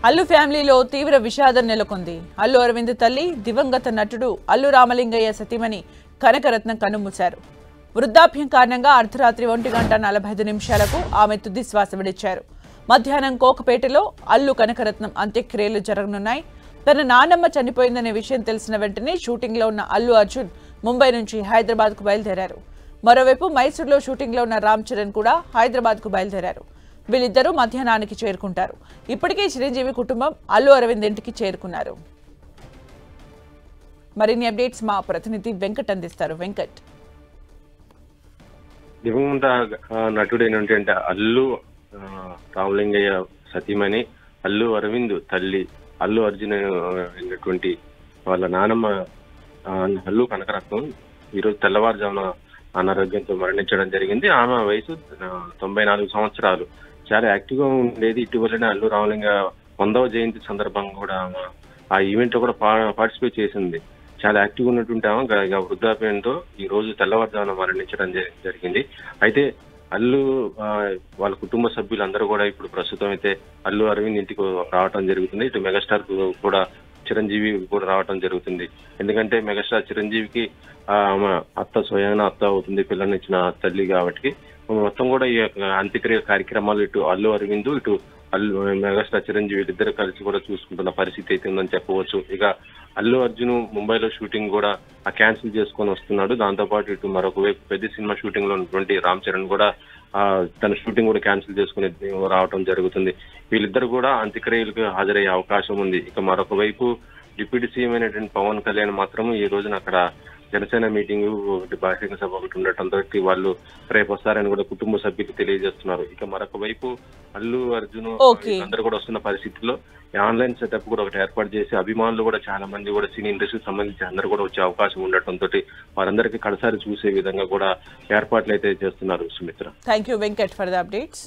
అల్లు ఫ్యామిలీలో తీవ్ర విషాదం నెలకొంది. అల్లు అరవింద్ తల్లి దివంగత నటుడు అల్లు రామలింగయ్య సతీమణి కనకరత్నం కన్నుమూశారు. వృద్ధాప్యం కారణంగా అర్ధరాత్రి 1:45 ఆమె తుది శ్వాస విడిచారు. మధ్యాహ్నం కోకపేటలో అల్లు కనకరత్నం అంత్యక్రియలు జరగనున్నాయి. తన నాన్నమ్మ చనిపోయిందనే విషయం తెలిసిన వెంటనే షూటింగ్లో ఉన్న అల్లు అర్జున్ ముంబై నుంచి హైదరాబాద్కు బయలుదేరారు. మరోవైపు మైసూర్లో షూటింగ్లో ఉన్న రామ్ చరణ్ కూడా హైదరాబాద్కు బయలుదేరారు. వీళ్ళిద్దరూ మధ్యాహ్నానికి చేరుకుంటారు. ఇప్పటికే చిరంజీవి కుటుంబం అల్లు అరవింద్ ఇంటికి చేరుకున్నారు. మరిన్ని అప్డేట్స్ మా ప్రతినిధి వెంకట్ అందిస్తారు. వెంకట్, దివంగత నటుడైనటువంటి అల్లు రామలింగయ్య సతీమణి అల్లు అరవింద్ తల్లి అల్లు అర్జున్ అయినటువంటి వాళ్ళ నానమ్మ అల్లు కనకరత్నం ఈరోజు తెల్లవారుజామున అనారోగ్యంతో మరణించడం జరిగింది. ఆమె వయసు 94 సంవత్సరాలు. చాలా యాక్టివ్ గా ఉండేది. ఇటీవలనే అల్లు రామలింగ 100వ జయంతి సందర్భంగా కూడా ఆ ఈవెంట్ లో కూడా పార్టిసిపేట్ చేసింది. చాలా యాక్టివ్ ఉన్నటువంటి ఆమె వృద్ధాప్యంతో ఈ రోజు తెల్లవారుజామున మరణించడం జరిగింది. అయితే అల్లు వాళ్ళ కుటుంబ సభ్యులందరూ కూడా ఇప్పుడు ప్రస్తుతం అయితే అల్లు అరవింద్ ఇంటికి రావటం జరుగుతుంది. ఇటు మెగాస్టార్ కూడా చిరంజీవి కూడా రావటం జరుగుతుంది. ఎందుకంటే మెగాస్టార్ చిరంజీవికి అత్త స్వయంగా అత్త అవుతుంది, పిల్లనిచ్చిన తల్లి కాబట్టి మొత్తం కూడా ఈ అంత్యక్రియ కార్యక్రమాలు ఇటు అల్లు అరవింద్ ఇటు అల్లు మెగాస్టార్ చిరంజీవి ఇద్దరు కలిసి కూడా చూసుకుంటున్న పరిస్థితి అయితే ఉందని చెప్పవచ్చు. ఇక అల్లు అర్జున్ ముంబైలో షూటింగ్ కూడా క్యాన్సిల్ చేసుకొని వస్తున్నాడు. దాంతో పాటు ఇటు మరొక వైపు పెద్ద సినిమా షూటింగ్ లో ఉన్నటువంటి రామ్ చరణ్ కూడా తన షూటింగ్ కూడా క్యాన్సిల్ చేసుకుని రావడం జరుగుతుంది. వీళ్ళిద్దరు కూడా అంత్యక్రియలకు హాజరయ్యే అవకాశం ఉంది. ఇక మరొక వైపు డిప్యూటీ సీఎం అయినటువంటి పవన్ కళ్యాణ్ మాత్రం ఈ రోజున అక్కడ జనసేన మీటింగ్ బహిరంగ సభ ఒకటి ఉండటంతో వాళ్ళు రేపు వస్తారని కూడా కుటుంబ సభ్యులకు తెలియజేస్తున్నారు. ఇక మరొక వైపు అల్లు అర్జున్ అందరూ కూడా వస్తున్న పరిస్థితుల్లో ఆన్లైన్ సెటప్ కూడా ఒకటి ఏర్పాటు చేసి అభిమానులు కూడా చాలా మంది కూడా సినీ ఇండస్ట్రీకి సంబంధించి అందరూ కూడా వచ్చే అవకాశం ఉండటంతో వారందరికీ కడసారి చూసే విధంగా కూడా ఏర్పాట్లు అయితే చేస్తున్నారు. Sumitra, thank you Venkat for the updates.